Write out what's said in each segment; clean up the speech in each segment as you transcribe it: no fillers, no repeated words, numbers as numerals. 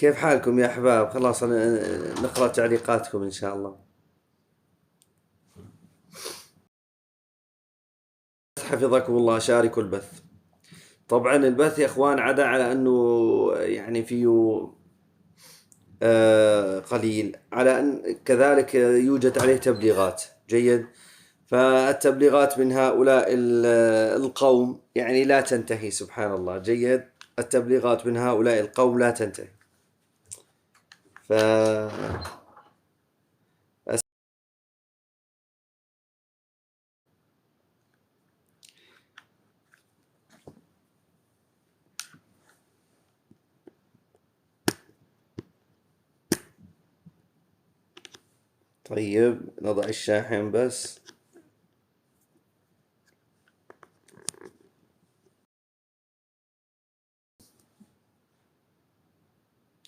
كيف حالكم يا أحباب؟ خلاص نقرأ تعليقاتكم إن شاء الله. حفظكم الله. شاركوا البث. طبعا البث يا إخوان عدا على أنه يعني فيه قليل، على أن كذلك يوجد عليه تبليغات. جيد. فالتبليغات من هؤلاء القوم يعني لا تنتهي، سبحان الله. جيد. التبليغات من هؤلاء القوم لا تنتهي. ف طيب نضع الشاحن بس.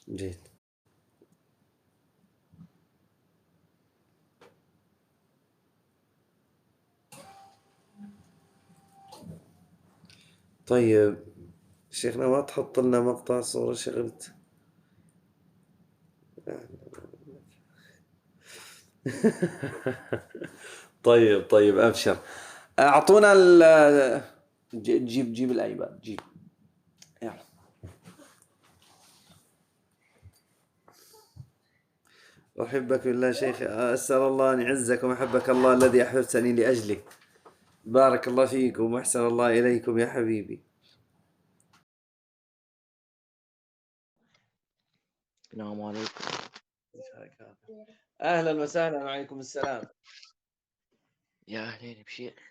جيد. طيب شيخنا ما تحط لنا مقطع صورة شغلت. طيب أبشر. أعطونا جيب الأيباد. جيب. يلا. أحبك بالله شيخ. أسأل الله أن يعزك ومحبك الله الذي أحببتني لأجله. بارك الله فيكم وأحسن الله إليكم يا حبيبي. السلام عليكم. أهلا وسهلا. وعليكم السلام. يا أهلين بشير.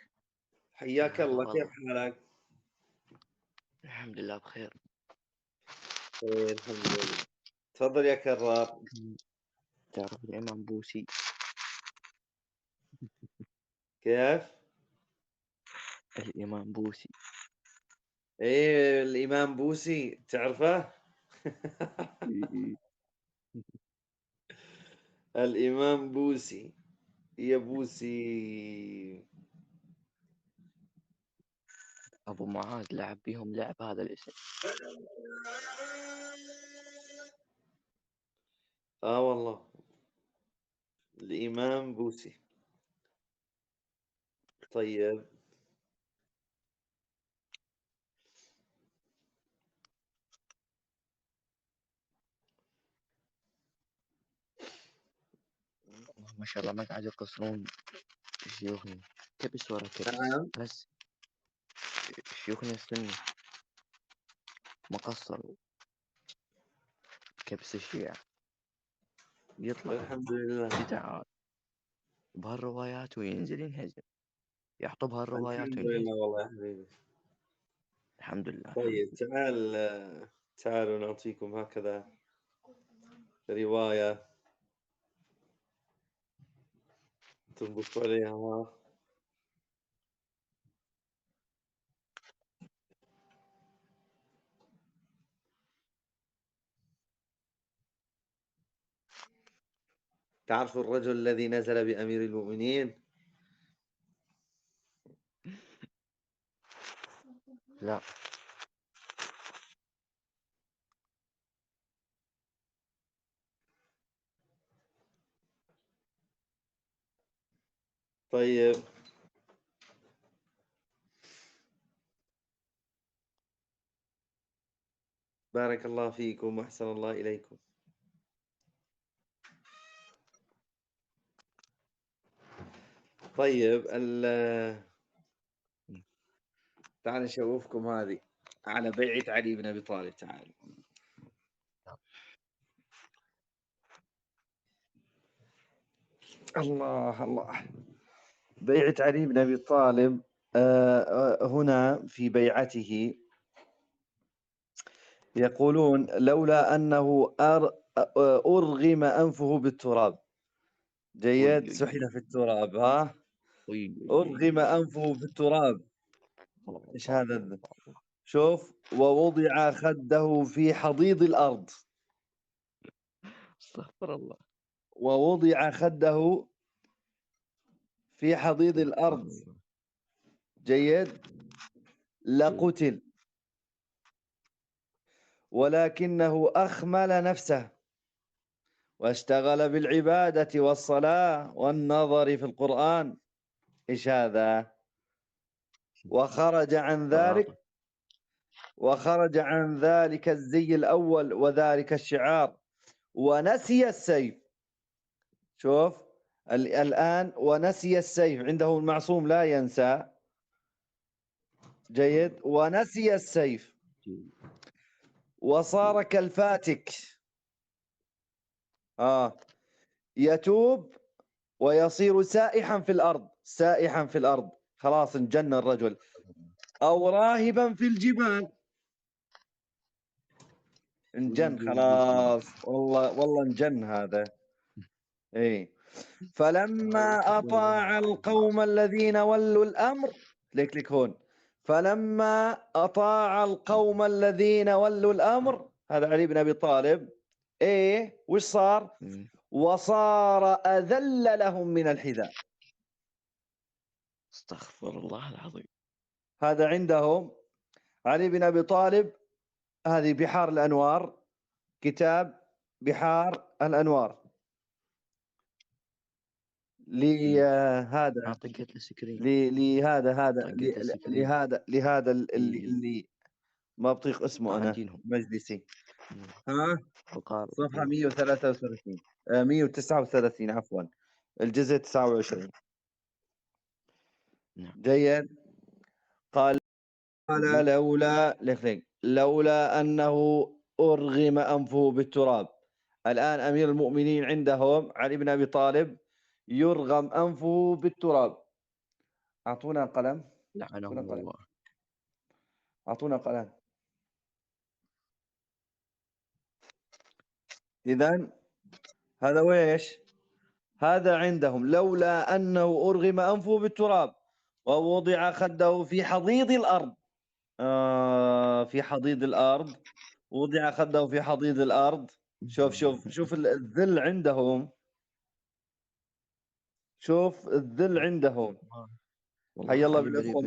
حياك الله. كيف حالك؟ الحمد لله بخير. الحمد لله. تفضل يا كرار. تعرف الإمام بوسي؟ كيف؟ الإمام بوسي. ايه الإمام بوسي تعرفه؟ الإمام بوسي. يا بوسي. أبو معاذ لعب بيهم لعب هذا الاسم. والله الإمام بوسي. طيب ما شاء الله ما قاعد يقصرون شيوخنا. كبس ورا كبس. نعم. بس شيوخنا السنة ما قصروا. كبس الشيعة يطلع الحمد لله. بدعات بهالروايات وينزل ينهزم، يحطوا بهالروايات الحمد وينهزم. لله والله يا حبيبي. الحمد لله. طيب تعالوا نعطيكم هكذا رواية تنبسطوا عليها. تعرفوا الرجل الذي نزل بأمير المؤمنين؟ لا. طيب بارك الله فيكم وأحسن الله إليكم. طيب تعال نشوفكم هذه على بيعة علي بن أبي طالب. تعالوا. الله الله. بيعة علي بن أبي طالب. هنا في بيعته يقولون لولا أنه أرغم أنفه بالتراب. جيد. سحل في التراب. أرغم أنفه بالتراب. إيش هذا؟ شوف. ووضع خده في حضيض الأرض. استغفر الله. ووضع خده في حضيض الأرض. جيد. لقتل. ولكنه أخمل نفسه واشتغل بالعبادة والصلاة والنظر في القرآن. إيش هذا؟ وخرج عن صراحة. ذلك وخرج عن ذلك الزي الأول وذلك الشعار ونسي السيف. شوف الآن ونسي السيف، عنده المعصوم لا ينسى. جيد. ونسي السيف وصار كالفاتك. يتوب ويصير سائحا في الأرض، سائحا في الأرض، خلاص انجن الرجل. أو راهبا في الجبال، انجن خلاص، والله انجن هذا. ايه. فلما أطاع القوم الذين ولوا الأمر، لك هون، فلما أطاع القوم الذين ولوا الأمر، هذا علي بن أبي طالب، ايه وش صار؟ وصار أذل لهم من الحذاء. استغفر الله العظيم. هذا عندهم علي بن أبي طالب، هذه بحار الأنوار، كتاب بحار الأنوار لهذا طقيت السكرين. لهذا اللي ما بطيق اسمه أنا، عاجينهم. مجلسي. وقال صفحة 133 139 عفوا، الجزء 29. نعم. جيد. قال لولا أنه أرغم أنفه بالتراب. الآن أمير المؤمنين عندهم علي بن أبي طالب يرغم أنفه بالتراب. أعطونا قلم. لعنه أعطونا قلم. الله. أعطونا قلم. إذن هذا ويش؟ هذا عندهم لولا أنه أرغم أنفه بالتراب ووضع خده في حضيض الأرض. في حضيض الأرض، وضع خده في حضيض الأرض. شوف الذل عندهم، شوف الذل عندهم. حي الله بالإخوة،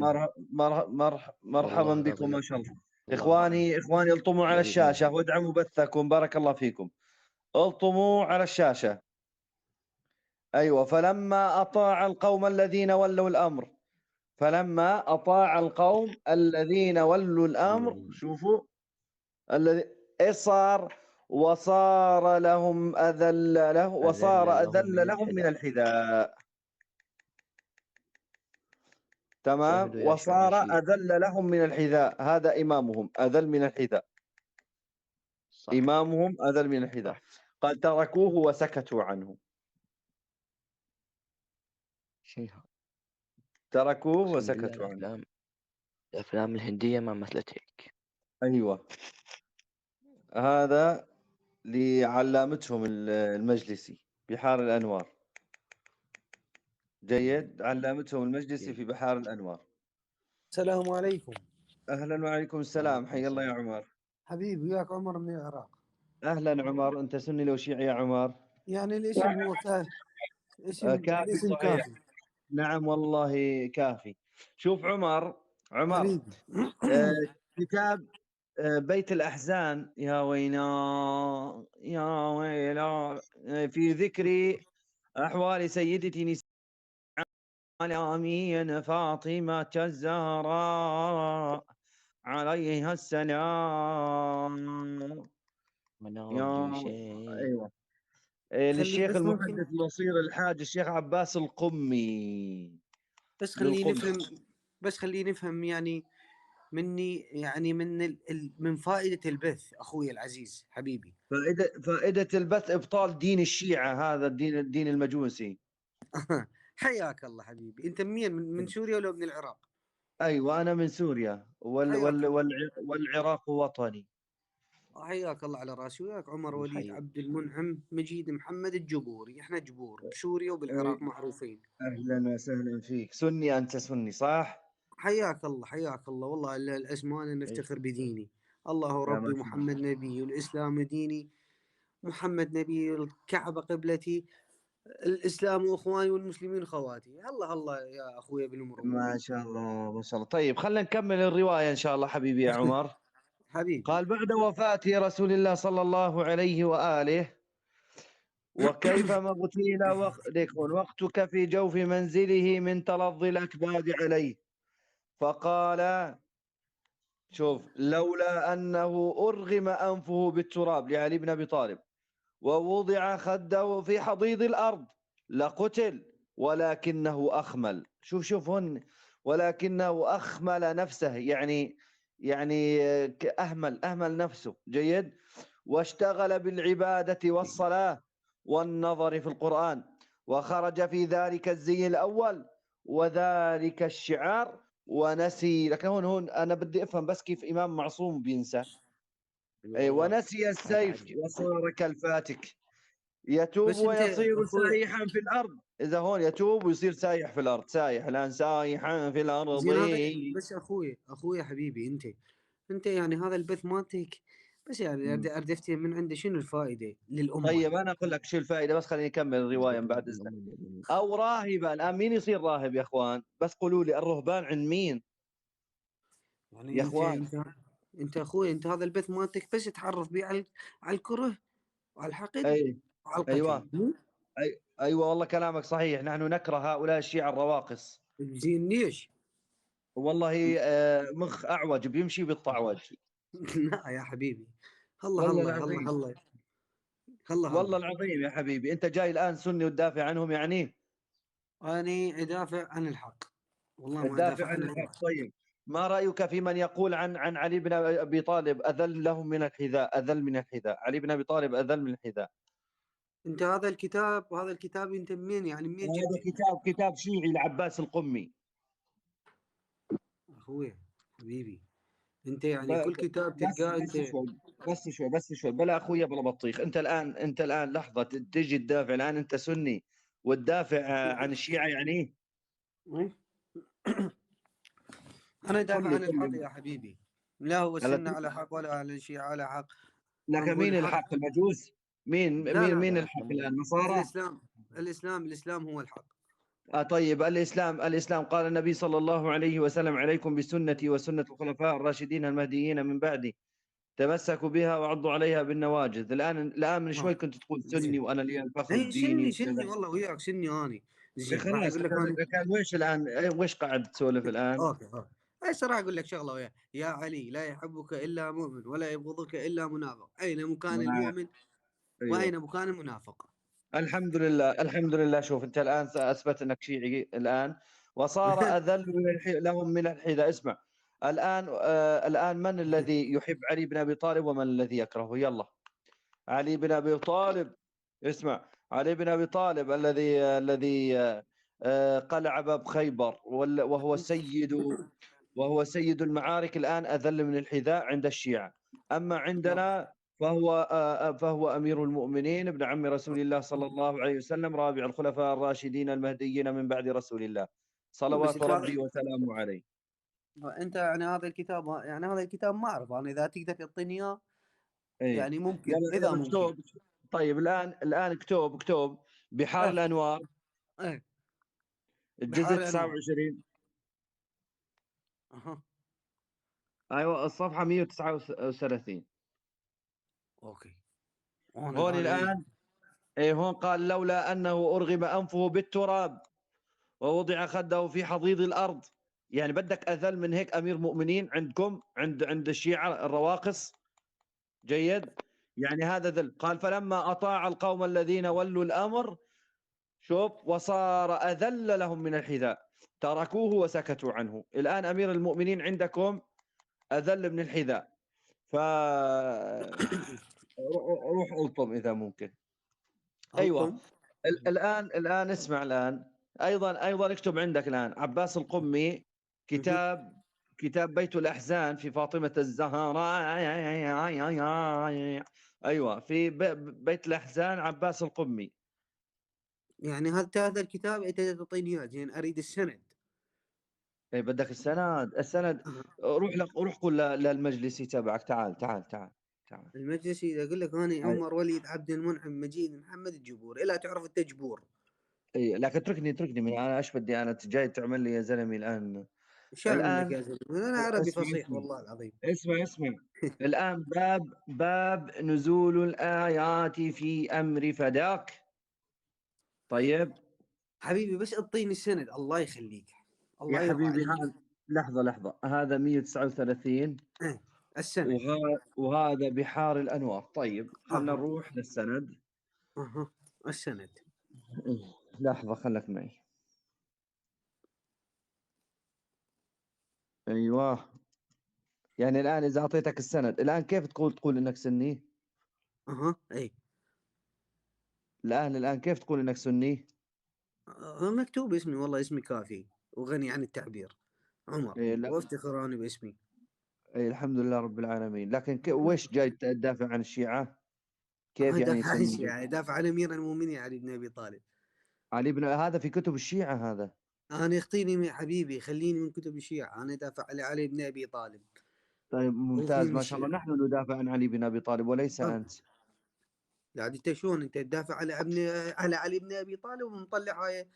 مرحبا بكم، ما شاء الله. إخواني الطموا على الشاشة وادعموا بثكم، بارك الله فيكم. الطموا على الشاشة. أيوة. فلما أطاع القوم الذين ولوا الأمر، فلما أطاع القوم الذين ولوا الأمر، شوفوا الذي صار، وصار لهم أذل له، وصار أذل لهم من الحذاء. تمام. وصار أذل لهم من الحذاء. هذا إمامهم أذل من الحذاء. صح. إمامهم أذل من الحذاء. صح. قال تركوه وسكتوا عنه. شيء تركوه وسكتوا عنه. الأفلام الهندية ما مثلت هيك. أيوة. هذا لعلامتهم المجلسي بحار الأنوار. جيد. علامتهم المجلسي في بحار الأنوار. السلام عليكم. أهلا وعليكم السلام. حي الله يا عمر. حبيبي وياك عمر من العراق. أهلا عمر. أنت سني لو شيعي يا عمر؟ يعني الاسم هو كافي. كافي الاسم صحيح. كافي. نعم والله كافي. شوف عمر حبيبي. كتاب بيت الأحزان، يا وينا يا ويلا، في ذكر أحوال سيدتي نساء العالمين فاطمة الزهراء عليها السلام. أيوة. للشيخ المحدث الوصير الحاج الشيخ عباس القمي. بس خليني نفهم يعني مني، يعني من فائدة البث أخوي العزيز حبيبي. فائدة البث إبطال دين الشيعة، هذا الدين المجوسي. حياك الله حبيبي. أنت منين؟ من سوريا ولا من العراق؟ أيوة أنا من سوريا والعراق وطني. حياك الله على راسي. وياك عمر وليد عبد المنعم مجيد محمد الجبوري. احنا جبور بسوريا وبالعراق معروفين. اهلا وسهلا فيك. سني انت سني صح؟ حياك الله. والله الاسماء انا نفتخر بديني. الله ربي محمد نبي والاسلام ديني. محمد نبي الكعبه قبلتي. الاسلام واخواني والمسلمين خواتي. الله يا اخوي بالامور. ما شاء الله ما شاء الله. طيب خلينا نكمل الروايه ان شاء الله حبيبي يا عمر. حبيبي. قال بعد وفاة رسول الله صلى الله عليه وآله وكيفما اغتيل وقتك في جوف منزله من تلظي الأكباد عليه، فقال شوف لولا أنه أرغم أنفه بالتراب لعلي بن أبي طالب ووضع خده في حضيض الأرض لقتل ولكنه أخمل. شوف هون، ولكنه أخمل نفسه، يعني أهمل نفسه. جيد. واشتغل بالعبادة والصلاة والنظر في القرآن، وخرج في ذلك الزي الأول وذلك الشعار ونسي. لكن هون أنا بدي أفهم بس كيف إمام معصوم بينسى. أي ونسي السيف وصار كالفاتك يتوب بس انت ويصير اخوي سايحا في الأرض. إذا هون يتوب ويصير سايح في الأرض، سايح الآن سايحا في الأرض. زين هذا. بس اخوي حبيبي، انت يعني هذا البث مالتك، بس يعني اريد افتهم من عنده شنو الفائده للامه. طيب أنا أقول لك شو الفائدة، بس خليني أكمل الرواية من بعد إذنك. أو راهبا. الآن مين يصير راهب يا أخوان؟ بس قولوا لي الرهبان عند مين يعني يا أخوان؟ انت اخوي، انت هذا البث مالتك بس تعرف به على الكره وعلى الحقد أي وعلى أيوة. القتل. أيوة والله كلامك صحيح، نحن نكره هؤلاء الشيعة الرواقص. زين ليش؟ والله مخ أعوج بيمشي بالطعوج. لا يا حبيبي، الله والله الله الله العظيم، الله الله والله الله. العظيم يا حبيبي. أنت جاي الآن سني وتدافع عنهم يعني؟ أنا أدافع عن الحق، والله ما تدافع أدافع عن عن الحق. الباطل. طيب ما رأيك في من يقول عن علي بن أبي طالب أذل لهم من الحذاء، أذل من الحذاء، علي بن أبي طالب أذل من الحذاء؟ أنت هذا الكتاب أنت منين، يعني منين هذا جبته؟ كتاب شيعي لعباس القمي. أخوي حبيبي، أنت يعني ب- كل كتاب بس تلقاه بس أنت. شوي بس شوي بلا اخويا بلا بطيخ. انت الان لحظه تجي تدافع. الان انت سني وتدافع عن الشيعه يعني؟ إيه؟ أنا قل أدافع لي عن قل الحق لي يا حبيبي، لا هو على السنة على حق ولا أهل الشيعة على حق. لك ونقول مين الحق. الحق؟ المجوس؟ مين لا مين لا مين لا، الحق الان؟ نصارى؟ الإسلام هو الحق. طيب الاسلام قال النبي صلى الله عليه وسلم عليكم بسنتي وسنه الخلفاء الراشدين المهديين من بعدي تمسكوا بها وعضوا عليها بالنواجذ. الان من شوي كنت تقول سني زين. وانا لي الفخر إيه الديني سني وكذا. والله وياك سني أنا. زين راح خلاص أقول لك أنا. كان ويش الان ويش قاعد تسولف الان؟ اوكي. هسه راح اقول لك شغله يا علي، لا يحبك الا مؤمن ولا يبغضك الا منافق، اين مكان المؤمن ايوه واين مكان المنافق؟ الحمد لله. شوف انت الان اثبت انك شيعي الان وصار اذل لهم من الحذاء. اسمع الان من الذي يحب علي بن ابي طالب ومن الذي يكرهه؟ يلا. علي بن ابي طالب. اسمع، علي بن ابي طالب الذي قلع باب خيبر وهو سيد المعارك، الان اذل من الحذاء عند الشيعه. اما عندنا فهو امير المؤمنين ابن عم رسول الله صلى الله عليه وسلم، رابع الخلفاء الراشدين المهديين من بعد رسول الله بس صلوات انت ربي وسلامه عليه. يعني هذا الكتاب ما اعرف انا، اذا تقدر تعطيني اياه ايه يعني ممكن، يلا اذا يلا ممكن. اكتب. طيب الان اكتب بحار ايه الانوار ايه. الجزء بحار الانوار. 29. اها. ايوه الصفحه 139. اوكي. هون هون الان ايه. الان هون قال لولا انه ارغم انفه بالتراب ووضع خده في حضيض الارض. يعني بدك اذل من هيك امير مؤمنين عندكم عند الشيعه الرواقص؟ جيد. يعني هذا ذل. قال فلما اطاع القوم الذين ولوا الامر، شوف، وصار اذل لهم من الحذاء تركوه وسكتوا عنه. الان امير المؤمنين عندكم اذل من الحذاء. ف روح الطم اذا ممكن. ايوه. الطم. الان اسمع. الان ايضا اكتب عندك الان عباس القمي كتاب بيت الاحزان في فاطمه الزهراء. ايوه في بيت الاحزان عباس القمي. يعني هذا الكتاب انت تعطيني اياه، زين اريد السند. اي بدك السند. روح قول للمجلسي تبعك تعال. المجلسي اذا اقول لك انا أي. عمر وليد عبد المنعم مجيد محمد الجبور، الا تعرف التجبور. اي لكن اتركني من انا ايش بدي انا جاي تعمل لي يا زلمه الان شو أعمل لك الآن يا زلمة؟ أنا عربي اسمع فصيح اسمع والله العظيم. اسمع الآن باب نزول الآيات في أمر فداك. طيب حبيبي بس اعطيني السند الله يخليك، يا الله يرضى حبيبي، عليك. هذا لحظة هذا 139 السند. وهذا بحار الأنوار. طيب خلنا أها نروح للسند. أها السند. لحظة خلك معي. أيوه، يعني الآن إذا أعطيتك السند الآن كيف تقول إنك سني؟ أها أي الآن كيف تقول إنك سني؟ مكتوب اسمي والله، اسمي كافي وغني عن التعبير، عمر، إيه لا، وافتخر أنا باسمي. إيه الحمد لله رب العالمين. لكن وش جاي تدافع عن الشيعة؟ كيف يعني دافع عن سني؟ الشيعة، دافع عن أمير المؤمنين علي بن أبي طالب. علي بن هذا في كتب الشيعة هذا. أنا اختيني من حبيبي، خليني من كتب الشيعة، أنا دافع على علي بن أبي طالب. طيب ممتاز، وفي ما شاء مش الله، نحن ندافع عن علي بن أبي طالب وليس طب أنت. يعني أنت شلون أنت تدافع على علي بن أبي طالب ومطلع هاي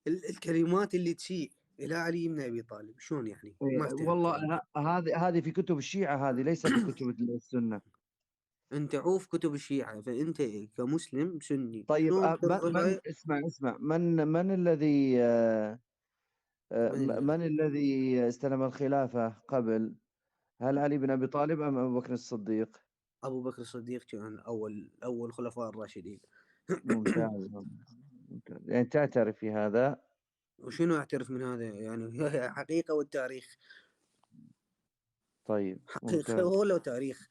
الكلمات اللي تسيء إلى علي بن أبي طالب، شلون يعني ما إيه افتهم كلامك. والله، هذه في كتب الشيعة، هذه ليس في كتب السنة. أنت عوف كتب الشيعة، فأنت كمسلم سني طيب شلون من ترضى هاي. اسمع من الذي من الذي؟ من الذي استلم الخلافة قبل؟ هل علي بن أبي طالب أم أبو بكر الصديق؟ أبو بكر الصديق كان أول خلفاء الراشدين. ممتاز ممتاز، يعني تعترف في هذا. وشنو أعترف من هذا يعني حقيقة والتاريخ، طيب حقيقة ممتاز. ولا تاريخ.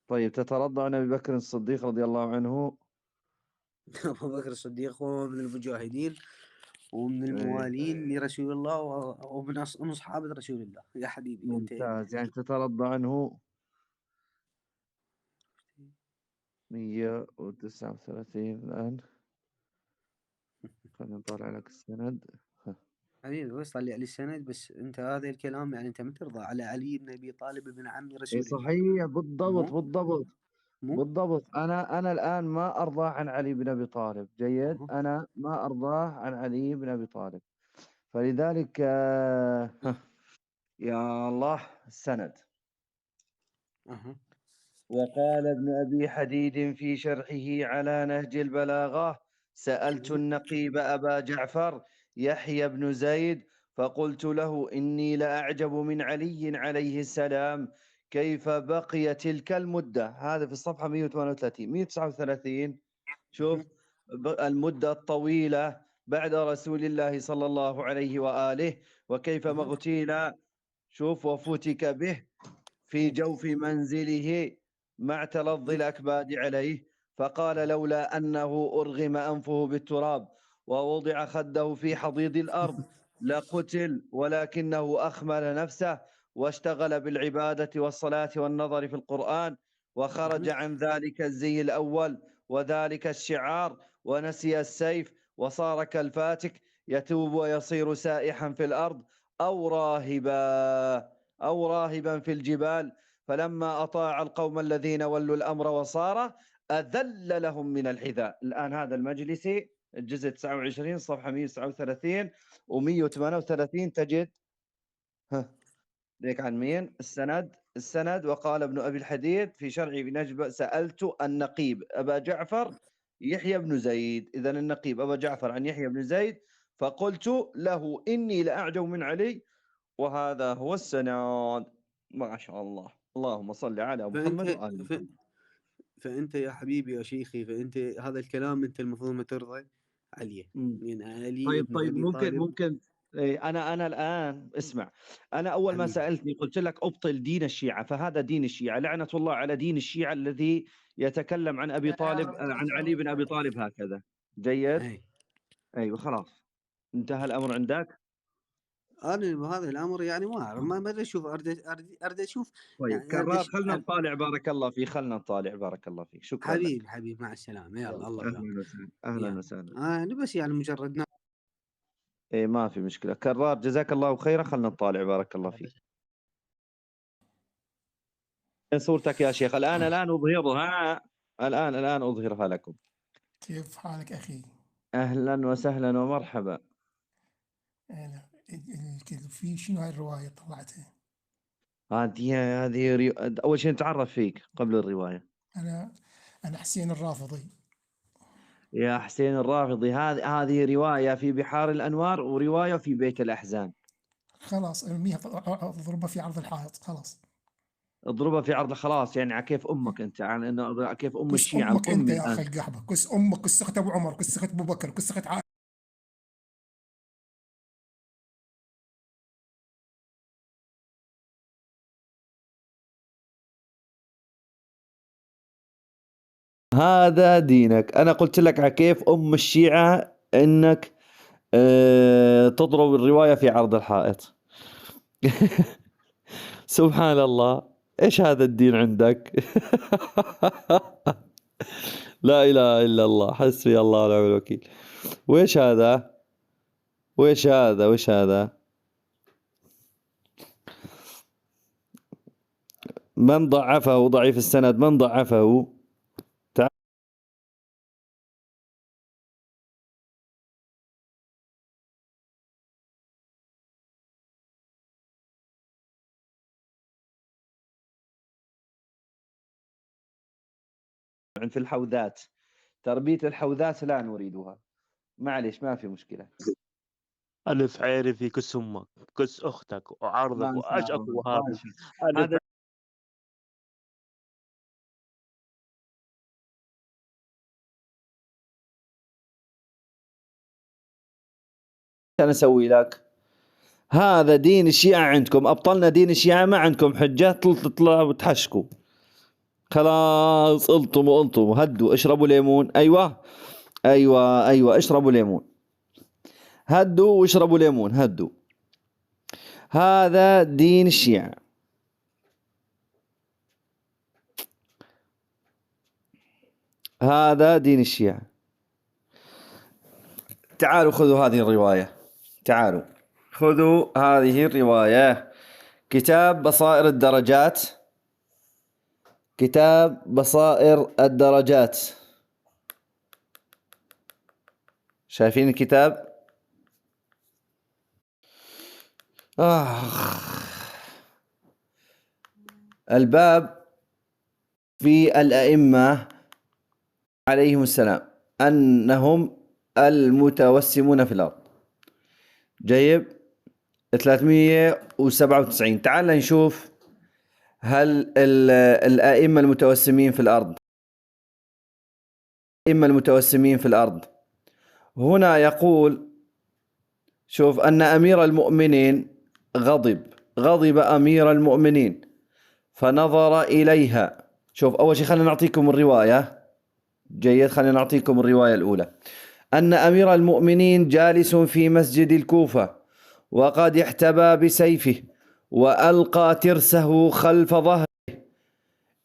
طيب تترضى عن أبي بكر الصديق رضي الله عنه؟ أبو بكر الصديق هو من المجاهدين ومن إيه، الموالين لرسول الله ومن صحابة رسول الله يا حبيبي أنت. ممتاز، يعني تترضى عنه. 139 الآن، خلينا نطالع لك السند. حبيبي بس طلع لي السند بس. أنت هذا الكلام يعني أنت ما ترضى على علي بن أبي طالب ابن عم اي رسول الله. صحيح، بالضبط مو بالضبط مو بالضبط. انا الان ما ارضاه عن علي بن ابي طالب. جيد، أها انا ما ارضاه عن علي بن ابي طالب. فلذلك يا الله السند. أها وقال ابن ابي حديد في شرحه على نهج البلاغه: سالت أها النقيب ابا جعفر يحيى بن زيد فقلت له اني لاعجب من علي عليه السلام كيف بقي تلك المده. هذا في الصفحه 138 139. شوف، أها المدة الطويلة بعد رسول الله صلى الله عليه وآله، وكيف ما أها اغتيل، شوف، وفتك به في أوف. جوف منزله مع تلظي الأكباد عليه، فقال لولا أنه أرغم أنفه بالتراب ووضع خده في حضيض الأرض لقتل، ولكنه أخمل نفسه واشتغل بالعبادة والصلاة والنظر في القرآن، وخرج عن ذلك الزي الأول وذلك الشعار، ونسي السيف وصار كالفاتك يتوب ويصير سائحا في الأرض أو راهبا في الجبال. فلما أطاع القوم الذين ولوا الأمر وصار أذل لهم من الحذاء. الآن هذا المجلسي الجزء 29 صفحة 139 و138 تجد. ليك عن مين السند. وقال ابن أبي الحديد في شرعه بنجبة: سألت النقيب أبا جعفر يحيى بن زيد. إذا النقيب أبا جعفر عن يحيى بن زيد فقلت له إني لأعجب من علي، وهذا هو السند. ما شاء الله، اللهم صل على محمد فأنت وآل محمد. فأنت يا حبيبي يا شيخي، فأنت هذا الكلام أنت المفروض ما ترضى عليه مم. من علي طيب ابن أبي طالب. ممكن إيه، أنا الآن اسمع. أنا أول ما حبيبي سألتني قلت لك أبطل دين الشيعة، فهذا دين الشيعة، لعنة الله على دين الشيعة الذي يتكلم عن أبي طالب عن علي بن أبي طالب هكذا. جيد. أي. أيوة خلاص، انتهى الأمر عندك. أنا هذا الأمر يعني ما أعرف، ما أدري أشوف، أرد أشوف طيب يعني كرار، خلنا نطالع، بارك الله فيك، خلنا نطالع، بارك الله فيك، شكرا لك. حبيبي مع السلامة، يلا يلا الله يبارك. أهلا وسهلا، أهلا يلا وسهلا. أنا بس يعني مجرد إيه ما في مشكلة، كرار جزاك الله خيرا، خلنا نطالع، بارك الله فيك. صورتك يا شيخ الآن أظهرها. الآن أظهرها لكم. كيف حالك أخي؟ أهلا وسهلا ومرحبا. أهلا. في شنو هاي الرواية طلعتها؟ هذه أول شيء نتعرف فيك قبل الرواية. أنا حسين الرافضي. يا حسين الرافضي، هذه رواية في بحار الأنوار ورواية في بيت الأحزان. خلاص ارميها، اضربها في عرض الحائط خلاص. اضربها في عرض خلاص، يعني على كيف أمك أنت، يعني إنه كيف أم كس الشيعة امك انت القمي يا اخي الآن. القحبه، كس امك، كس سخط ابو عمر، كس سخط ابو بكر، كس سخط عائشة. هذا دينك. أنا قلت لك على كيف أم الشيعة إنك تضرب الرواية في عرض الحائط. سبحان الله، إيش هذا الدين عندك؟ لا إله إلا الله، حسبي الله ونعم الوكيل. وإيش هذا؟ وإيش هذا؟ وإيش هذا؟ من ضعفه؟ ضعيف السند، من ضعفه؟ في الحوذات، تربية الحوذات لا نريدها، معلش ما في مشكلة. ألف عارفي، كس أمك، كس أختك وعرضك ما شاء وإيش الله، أبوها. ماشي. ألف هذا أنا أسوي لك هذا دين الشيعة عندكم، أبطلنا دين الشيعة، ما عندكم حجة، تطلع وتحشكوا. خلاص الطموا هدوا، اشربوا ليمون. أيوة أيوة أيوة، اشربوا ليمون، هدوا واشربوا ليمون، هدوا. هذا دين الشيعة. هذا دين الشيعة. تعالوا خذوا هذه الرواية، تعالوا خذوا هذه الرواية. كتاب بصائر الدرجات، كتاب بصائر الدرجات. شايفين الكتاب؟ الباب في الأئمة عليهم السلام أنهم المتوسمون في الأرض. جيب 397. تعال نشوف هل الأئمة المتوسمين في الأرض، الأئمة المتوسمين في الأرض هنا يقول، شوف أن أمير المؤمنين غضب أمير المؤمنين فنظر إليها. شوف أول شيء خلينا نعطيكم الرواية. جيد، خلينا نعطيكم الرواية الأولى. أن أمير المؤمنين جالس في مسجد الكوفة وقد احتبى بسيفه وألقى ترسه خلف ظهره،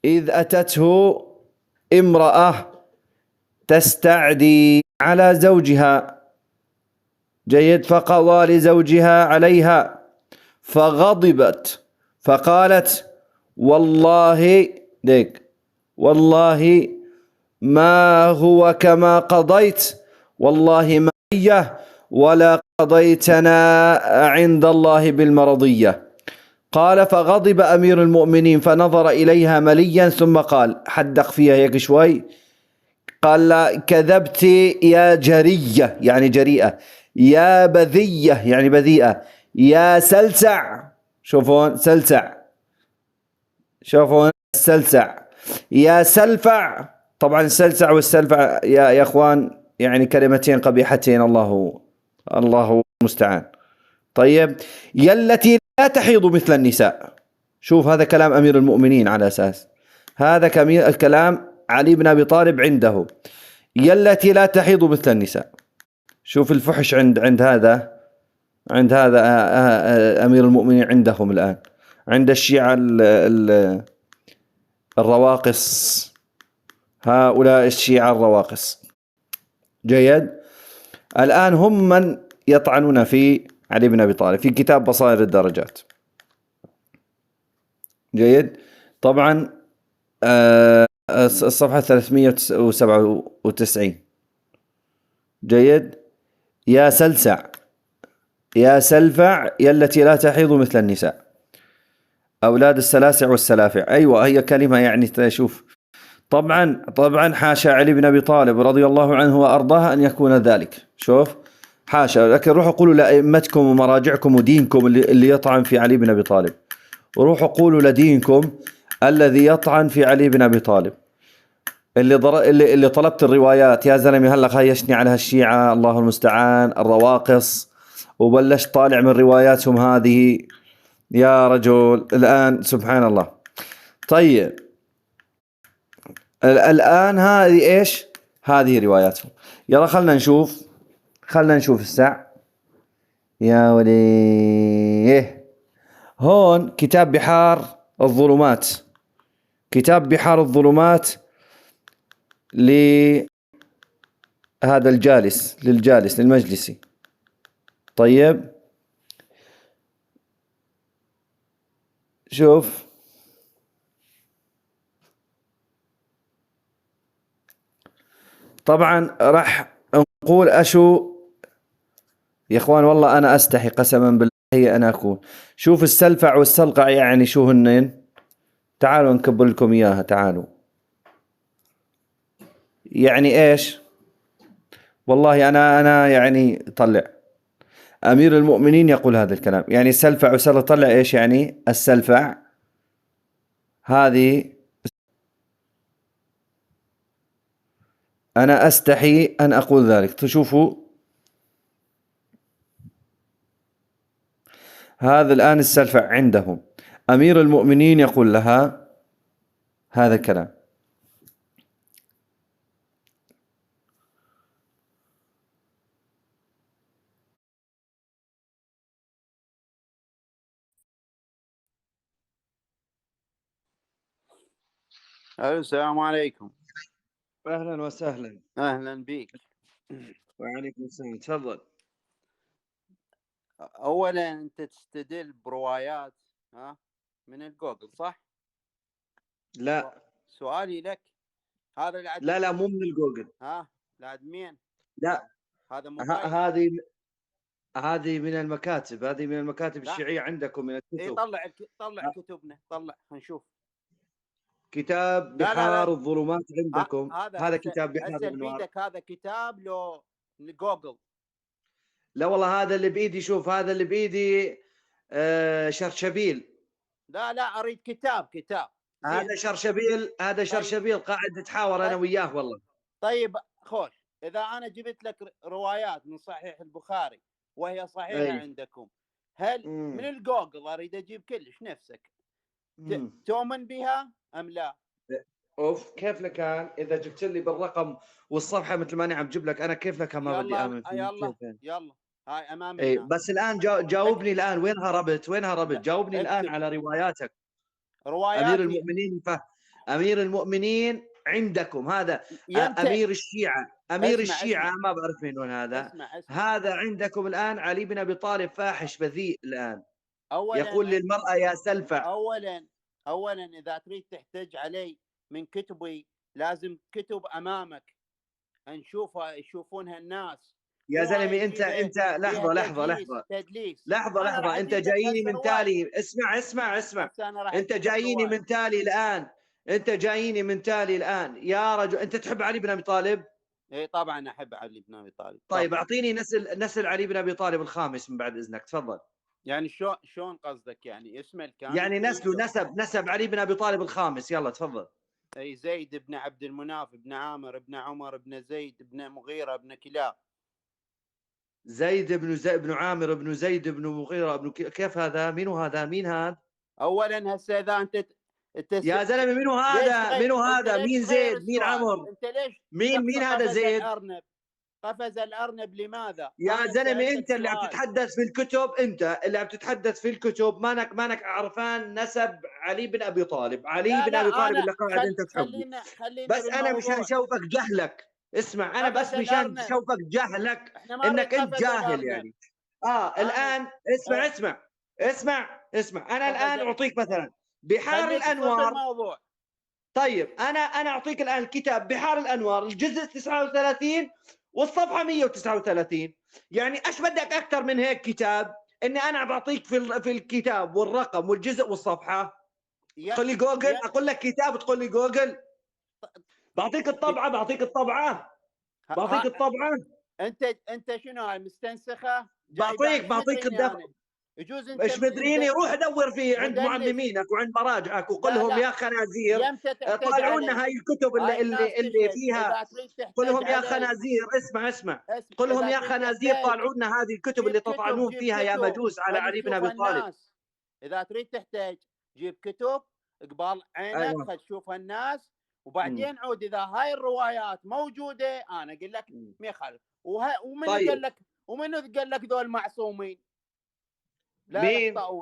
إذ أتته امرأة تستعدي على زوجها. جيد، فقضى لزوجها عليها فغضبت فقالت والله والله ما هو كما قضيت، والله ما هي ولا قضيتنا عند الله بالمرضية. قال فغضب أمير المؤمنين فنظر إليها مليا ثم قال، حدق فيها هيك شوي، قال كذبت يا جرية يعني جريئة، يا بذية يعني بذيئة، يا سلسع. شوفون سلسع، شوفون السلسع، يا سلفع. طبعا السلسع والسلفع يا اخوان يعني كلمتين قبيحتين، الله المستعان. طيب، يا التي لا تحيض مثل النساء. شوف هذا كلام امير المؤمنين، على اساس هذا كلام علي بن ابي طالب عنده، يا التي لا تحيض مثل النساء. شوف الفحش عند هذا امير المؤمنين عندهم الان، عند الشيعة الرواقص، هؤلاء الشيعة الرواقص. جيد، الآن هم من يطعنون في علي بن أبي طالب في كتاب بصائر الدرجات. جيد، طبعا الصفحة 397. جيد، يا سلسع يا سلفع يا التي لا تحيض مثل النساء، أولاد السلاسع والسلافع. أيوة هي كلمة يعني تشوف. طبعا حاشا علي بن أبي طالب رضي الله عنه وأرضاه أن يكون ذلك. شوف حاشا، لكن روحوا قولوا لأئمتكم ومراجعكم ودينكم اللي يطعن في علي بن أبي طالب، وروحوا قولوا لدينكم الذي يطعن في علي بن أبي طالب، اللي طلبت الروايات يا زلمة هلا خيشني على هالشيعة الله المستعان الرواقص، وبلشت طالع من رواياتهم هذه يا رجل الآن سبحان الله. طيب الآن هذه إيش؟ هذه رواياتهم. يلا خلنا نشوف الساعة يا ولي. هون كتاب بحار الظلمات، كتاب بحار الظلمات لهذا للمجلسي. طيب شوف طبعا راح نقول يا اخوان والله انا استحي قسما بالله انا اكون. شوف السلفع والسلقع يعني شو هنين، تعالوا نكبر لكم اياها تعالوا. يعني ايش والله انا يعني طلع امير المؤمنين يقول هذا الكلام، يعني السلفع وسلقع طلع ايش يعني السلفع هذه. انا استحي ان اقول ذلك. تشوفوا هذا الآن السلفع عندهم، أمير المؤمنين يقول لها هذا الكلام. السلام عليكم. أهلا وسهلا. أهلا بك. وعليكم السلام، تفضل. أولا أنت تستدل بروايات من الجوجل صح؟ لا سؤالي لك، هذا العدد لا مو من الجوجل. العدمين؟ لا هذا موبايل. هذه من المكاتب، هذه من المكاتب الشيعية عندكم من الكتب. طلع كتبنا، طلع نشوف. كتاب بحار الظلمات عندكم. هذا كتاب بحار الأنوار. هذا كتاب لو جوجل. لا والله هذا اللي بإيدي. شوف هذا اللي بإيدي شرشبيل. لا أريد كتاب. هذا شرشبيل، هذا شرشبيل قاعد نتحاور أنا وياه والله. طيب خوش، إذا أنا جبت لك روايات من صحيح البخاري وهي صحيحة عندكم، هل من الجوجل أريد أجيب كلش نفسك تؤمن بها أم لا؟ اوف كيف لك اذا جبت لي بالرقم والصفحه مثل ما انا عم جيب لك انا، كيف لك ما بدي امن فيه. يلا هاي امامنا. بس الان جاوبني الان، وين هربت جاوبني الان على رواياتك. امير المؤمنين عندكم هذا امير الشيعة. الشيعة ما بعرف مين هذا. اسمع. هذا عندكم الان علي بن ابي طالب فاحش بذيء الان يقول للمرأة يا سلفع. اولا اذا تريد تحتج علي من كتبي لازم كتب امامك نشوفها يشوفونها الناس. يا زلمه انت لحظه تدليس. انت جاييني من تالي. اسمع انت جاييني من تالي الان. يا رجل انت تحب علي بن ابي طالب؟ اي طبعا احب علي بن ابي طالب. طيب اعطيني نسل علي بن ابي طالب الخامس من بعد اذنك، تفضل. يعني شلون قصدك؟ يعني اسمه الكامل يعني نسب علي بن ابي طالب الخامس. يلا تفضل. اي زيد بن عبد المناف بن عامر بن عمر بن زيد بن مغيرة بن كلاب. زيد بن عامر بن زيد بن مغيرة بن كيف هذا؟ مين هذا؟ اولا هسه اذا انت يا زلمه منو هذا؟ مين زيد؟ مين عمر؟ انت ليش مين هذا زيد؟ قفز الارنب لماذا؟ يا زلمه انت اللي عم تتحدث في الكتب، انت اللي عم تتحدث في الكتب، مانك عرفان نسب علي بن ابي طالب. بن ابي طالب اللي قاعد انت تحبه. بس انا مشان اشوفك جهلك. اسمع انا بس مشان اشوفك جهلك انك انت جاهل يعني. الان اسمع انا الان اعطيك مثلا بحار الانوار. طيب انا اعطيك الان الكتاب بحار الانوار الجزء 39 والصفحه 139. يعني ايش بدك اكثر من هيك كتاب؟ اني انا بعطيك في الكتاب والرقم والجزء والصفحه. تقول لي جوجل، اقول لك كتاب تقول لي جوجل. بعطيك الطبعه بعطيك الطبعه. انت شنو هاي مستنسخه؟ بعطيك يجوز انت مش مدريني. روح دور في عند معلمينك وعند مراجعك وقل لهم يا خنازير طالعوا لنا هاي الكتب اللي فيها. قل لهم يا خنازير، اسمع قل لهم يا خنازير طالعوا لنا هذه الكتب اللي تطعنون فيها يا مجوس على علي بن ابي طالب. اذا تريد تحتاج جيب كتب قبال عينك خل تشوفها الناس، وبعدين عود اذا هاي الروايات موجوده انا اقول لك ما يخالف. ومن قال لك قال لك ذول معصومين؟ لا يخطئون.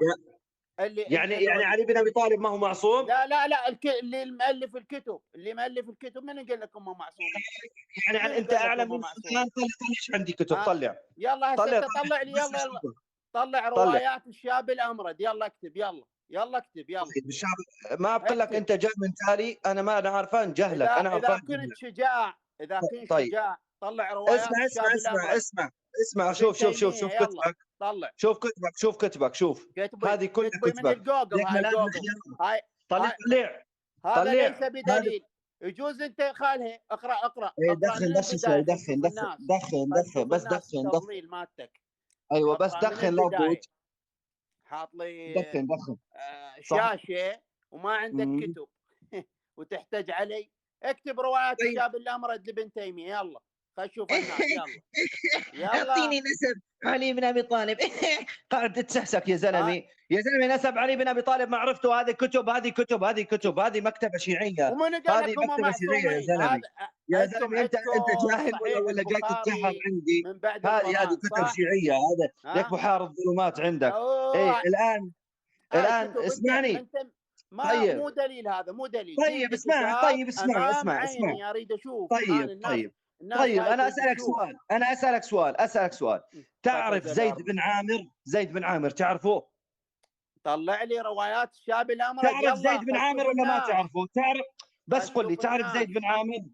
يعني علي بن ابي طالب ما هو معصوم؟ لا اللي مؤلف الكتب من قال لك هم معصومين؟ يعني انت اعلم من فلان. طلع عندي كتب. طلع يلا هسه طلع لي. يلا طلع روايات الشاب الامرد. يلا اكتب. يلا اكتب. يلا ما بقول لك انت جاي من تالي. انا ما انا عارفان جهلك. انا عارفان اذا كنت شجاع شجاع طلع روايات الشاب الامرد. اسمع شوف كتبك. طلع شوف كتبك. هذه كلها كتبك من الجوجل. هاي طلع هذا ليس بدليل. يجوز انت خالها اقرا. دخن بس دخن التضليل مالتك. ايوه بس دخن لابد. حاط لي دخن شاشه وما عندك كتب وتحتاج علي. اكتب روايات الشاب الامرد لابن تيميه. يلا خل نشوف الناس. يلا اعطيني نسب علي بن ابي طالب. قاعد تتسحسك يا زلمه. يا زلمه نسب علي بن ابي طالب ما عرفته. هذه كتب هذه مكتبه شيعيه. هذه مكتبه شيعيه يا زلمه. يا زلمه انت جاهل ولا جاي تتسحب عندي؟ هذه كتب شيعيه. هذا لك بحار الظلمات عندك. ايه الان اسمعني. مو دليل. هذا مو دليل. طيب اسمع اريد اشوف. طيب انا اسالك سؤال. تعرف زيد بن عامر تعرفه؟ طلع لي روايات الشاب الامرد. تعرف زيد بن عامر ولا ما تعرفه؟ تعرف بس قل لي تعرف زيد بن عامر؟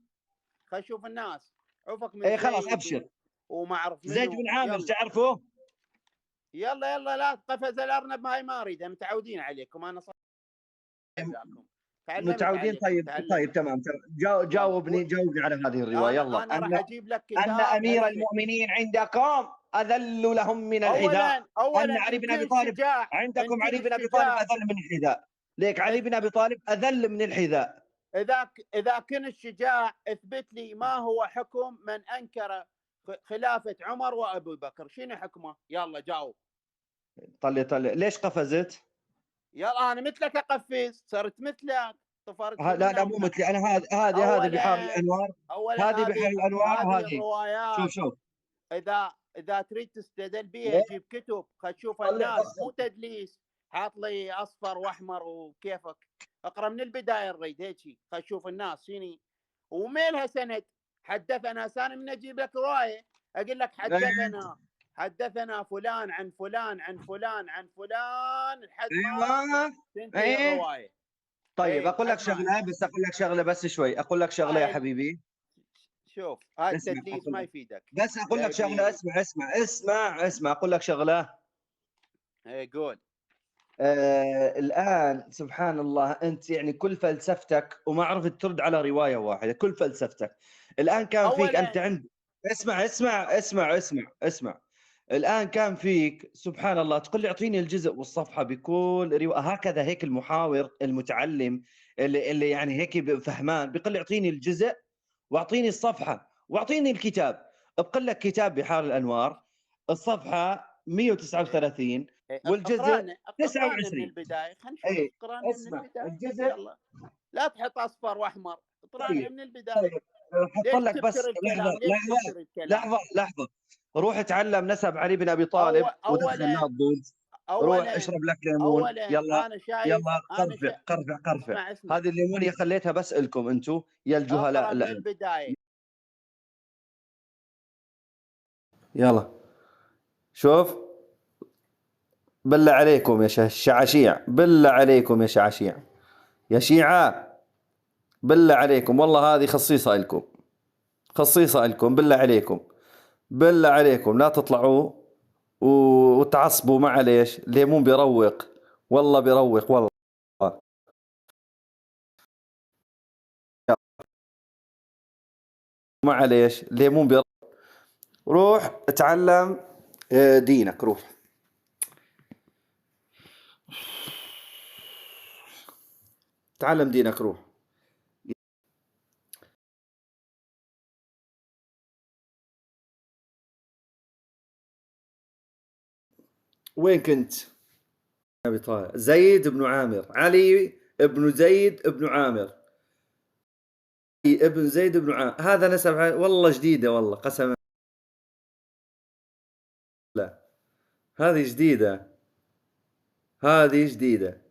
خل نشوف الناس. عفك من خلاص ابشر. وما اعرف زيد بن عامر تعرفه؟ يلا لا قفز الارنب. ما هي مارده متعودين عليكم. انا متعودين. طيب تمام. جاوبني على هذه الروايه. يلا انا راح اجيب لك كتاب. ان امير المؤمنين عندكم اذل لهم من الحذاء. ان علي بن ابي طالب عندكم علي بن ابي طالب اذل من الحذاء. ليك علي بن ابي طالب اذل من الحذاء. اذا كنت شجاع اثبت لي ما هو حكم من انكر خلافه عمر وابو بكر. شنو حكمه؟ يلا جاوب. طلع ليش قفزت؟ يلا انا مثلك اقفز. صرت مثلك. طفرت. لا مو مثلي انا. هذه بحار الانوار. هذه بحار الانوار. وهذه شوف اذا تريد تستدل بها جيب كتب. خل تشوف الناس. مو تدليس. حاط لي اصفر واحمر وكيفك. اقرا من البدايه نريد هيك. خل نشوف الناس شنو وميلها سند. حدثنا ثاني من اجيب لك روايه اقول لك حدثنا فلان عن فلان عن فلان عن فلان لحد ما تنتهي الروايه. طيب اقول لك شغله بس شوي. اقول لك شغله يا حبيبي. شوف هاي التدليس ما يفيدك. بس اقول لك شغله. اسمع اقول لك شغله. قول. الان سبحان الله انت يعني كل فلسفتك وما عرفت ترد على روايه واحده. كل فلسفتك الان كان فيك انت عند. اسمع. الآن كان فيك سبحان الله تقول لي اعطيني الجزء والصفحة بكل رواية. هكذا هيك المحاور المتعلم اللي يعني هيك فهمان بيقول لي اعطيني الجزء واعطيني الصفحة واعطيني الكتاب. بقول لك كتاب بحار الأنوار الصفحة 139 والجزء 29. من البداية. خلينا نشوف. اقرأنا من البداية. الجزء يلا لا تحط أصفر وأحمر. اقرأنا من البداية. حط لك بس لحظة. روح اتعلم نسب علي بن ابي طالب ودخل ناضج. روح اشرب لك ليمون. يلا قرفع. هذه الليمونيه خليتها بس لكم انتم يا الجهلاء. البدايه. يلا شوف. بالله عليكم يا شعاشيع. بالله عليكم يا شعاشيع يا شيعة. بالله عليكم والله هذه خصيصة لكم بالله عليكم. بالله عليكم لا تطلعوا وتعصبوا، معليش الليمون بيروق، والله بيروق والله. معليش الليمون بيروق. روح اتعلم دينك، روح. تعلم دينك، روح. وين كنت؟ أبي طالب زيد بن عامر، علي ابن زيد ابن عامر، ابن زيد بن عامر، هذا نسب والله جديدة، والله قسما لا، هذه جديدة، هذه جديدة.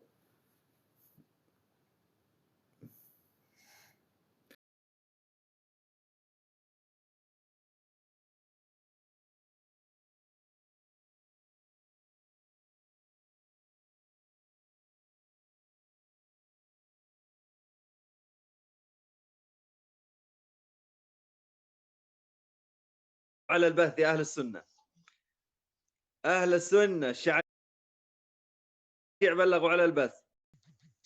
على البث يا أهل السنة، أهل السنة الشعب بلغوا على البث،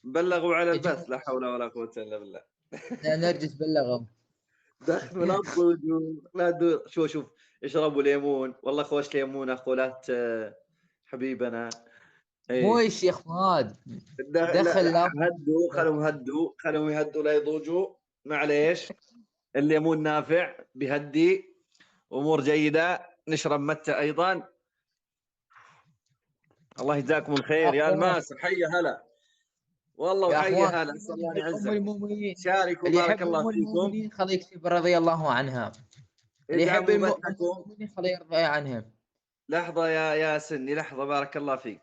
بلغوا على البث، لا حول ولا قوة إلا بالله. نرجس بلغوا. دخلوا لا تضوجوا، لا شوف اشربوا ليمون، والله خوش ليمون اخولات حبيبنا. مو يا شيخ فؤاد، دخل هدوا، خلهم يهدوا لا يضوجوا، معليش الليمون نافع بيهدي، امور جيده، نشرب متى ايضا. الله يجزاكم الخير يا الماس، حيا هلا والله، وحيا هلا، نسال الله يعزكم. شاركوا بارك الله فيكم. خليه يكتب رضي الله عنها، اللي يحب المؤمنين خليه يرضى عنهم. لحظه يا سني، لحظه بارك الله فيك.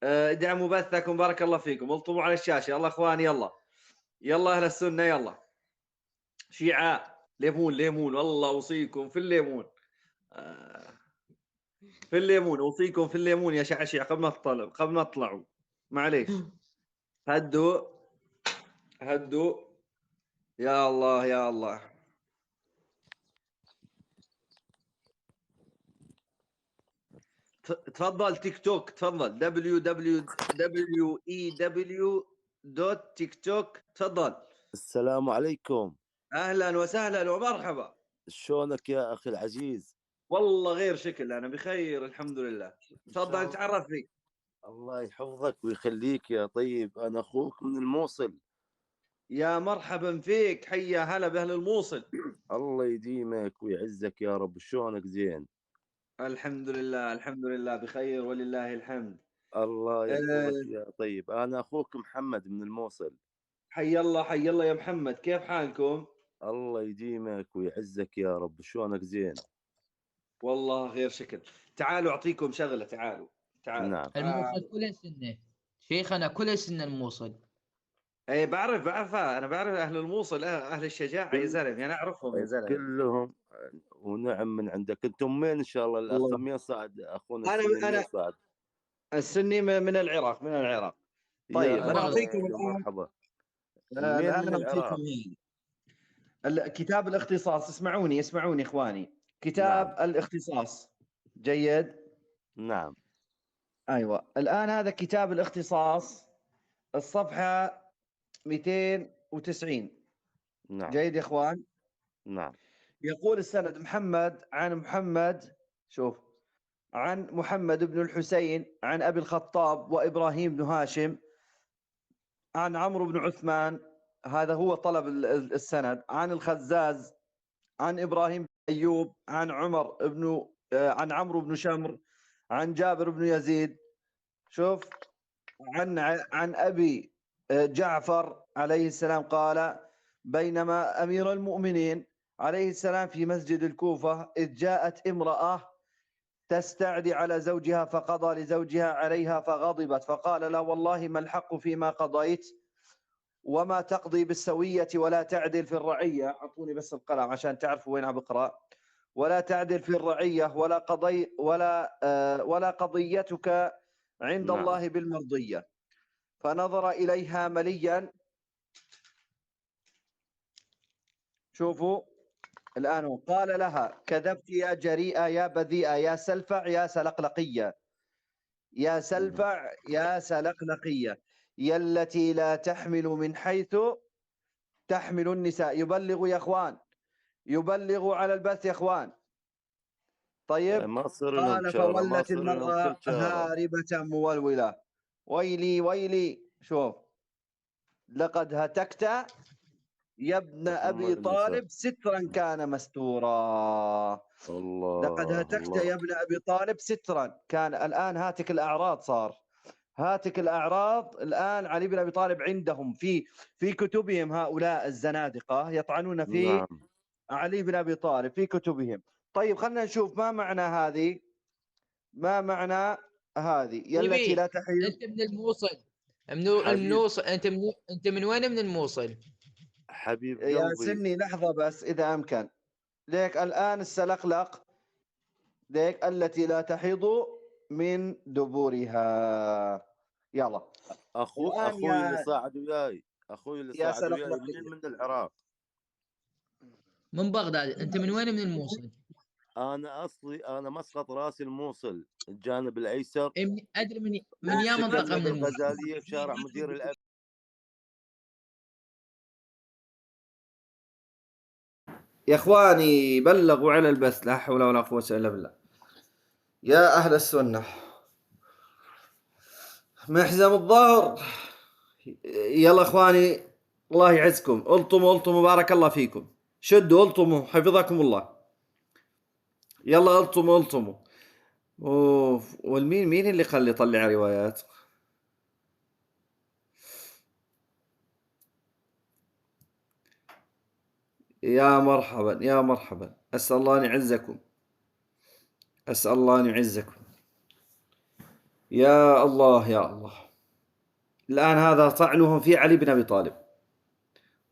ادعموا بثكم بارك الله فيكم، الطموا على الشاشه، يلا اخواني، يلا اهل السنه، يلا شيعة ليمون والله اوصيكم في الليمون، في الليمون، اوصيكم في الليمون يا شعشع، قبل ما تطلعوا معليش. هدوا يا الله يا الله. تفضل تيك توك، تفضل www.tiktok. تفضل. السلام عليكم. اهلا وسهلا ومرحبا. شلونك يا اخي العزيز؟ والله غير شكل، انا بخير الحمد لله. تفضل تعرف فيك. الله يحفظك ويخليك يا طيب، انا اخوك من الموصل. يا مرحبا فيك، حيا هلا باهل الموصل. الله يديمك ويعزك يا رب. شلونك؟ زين الحمد لله بخير ولله الحمد. الله يحفظك يا طيب، انا اخوك محمد من الموصل. حي الله يا محمد، كيف حالكم؟ الله يديمك ويعزك يا رب. شلونك؟ زين والله غير شكل. تعالوا اعطيكم شغله، تعالوا. نعم. الموصل كل سنه شيخنا، كل سنه الموصل. اي بعرفها، انا بعرف اهل الموصل، اهل الشجاعه يا زلمه، انا اعرفهم يا زلمه كلهم. ونعم من عندك. انتم مين ان شاء الله؟ الاخ مين صعد؟ اخونا السني صعد. السني من العراق، طيب انا اعطيكم الان مرحبا. الان اعطيكم كتاب الاختصاص. اسمعوني اخواني، كتاب نعم. الاختصاص جيد. نعم ايوه، الان هذا كتاب الاختصاص، الصفحه 290. نعم جيد يا اخوان. نعم. يقول السند محمد عن محمد، شوف، عن محمد بن الحسين عن ابي الخطاب وابراهيم بن هاشم عن عمرو بن عثمان، هذا هو طلب السند، عن الخزاز عن ابراهيم بن ايوب عن عن عمرو بن شمر عن جابر بن يزيد، شوف، عن ابي جعفر عليه السلام قال: بينما امير المؤمنين عليه السلام في مسجد الكوفه اذ جاءت امراه تستعدي على زوجها فقضى لزوجها عليها فغضبت فقال: لا والله ما الحق فيما قضيت وما تقضي بالسوية ولا تعدل في الرعية. أعطوني بس القلم عشان تعرفوا وين عم بقرأ. ولا تعدل في الرعية ولا قضيتك عند الله بالمرضية. فنظر إليها مليا، شوفوا، الآن قال لها كذبت يا جريئة يا بذيئة يا سلفع يا سلقلقية، يا سلفع يا سلقلقية، يا التي لا تحمل من حيث تحمل النساء. يبلغ يا اخوان، يبلغ على البث يا اخوان. طيب ما تصير لهم قال شارة، ما فولت تصير لهم المرأة كل شارة. هاربة مولولة. ويلي ويلي، شوف، لقد هتكت يا ابن أبي طالب سترا كان مستورا. لقد الله هتكت الله. يا ابن أبي طالب سترا كان. الآن هاتك الأعراض، صار هاتك الأعراض. الآن علي بن أبي طالب عندهم في كتبهم، هؤلاء الزنادقة يطعنون في نعم. علي بن أبي طالب في كتبهم. طيب خلنا نشوف ما معنى هذه، ما معنى هذه يا التي لا تحيل. أنت من الموصل، من الموصل، أنت من وين من الموصل؟ حبيب يا قلبي. سني لحظة بس إذا أمكن. ليك الآن السلقلق، ليك التي لا تحيض من دبورها. يلا اخوي اللي صاعد وياي، اخوي اللي يا صاعد وياي سلقلقية من العراق. من بغداد. أنت من وين من الموصل؟ انا اصلي انا مسقط راسي الموصل، الجانب الايسر. أدري من يا منطقة من الموصل. الغزاليه بشارع مدير الأب. يا اخواني بلغوا على البث، لا حول ولا قوة الا بالله. يا اهل السنة، محزم الظهر. يلا اخواني، الله يعزكم، الطموا الطموا، بارك الله فيكم، شدوا الطموا حفظكم الله. يلا الطموا الطموا. والمين مين اللي خلي يطلع روايات؟ يا مرحبا يا مرحبا، أسأل الله أن يعزكم، أسأل الله أن يعزكم. يا الله يا الله. الآن هذا طعنهم في علي بن أبي طالب،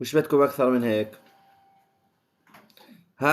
وش بدكم أكثر من هيك؟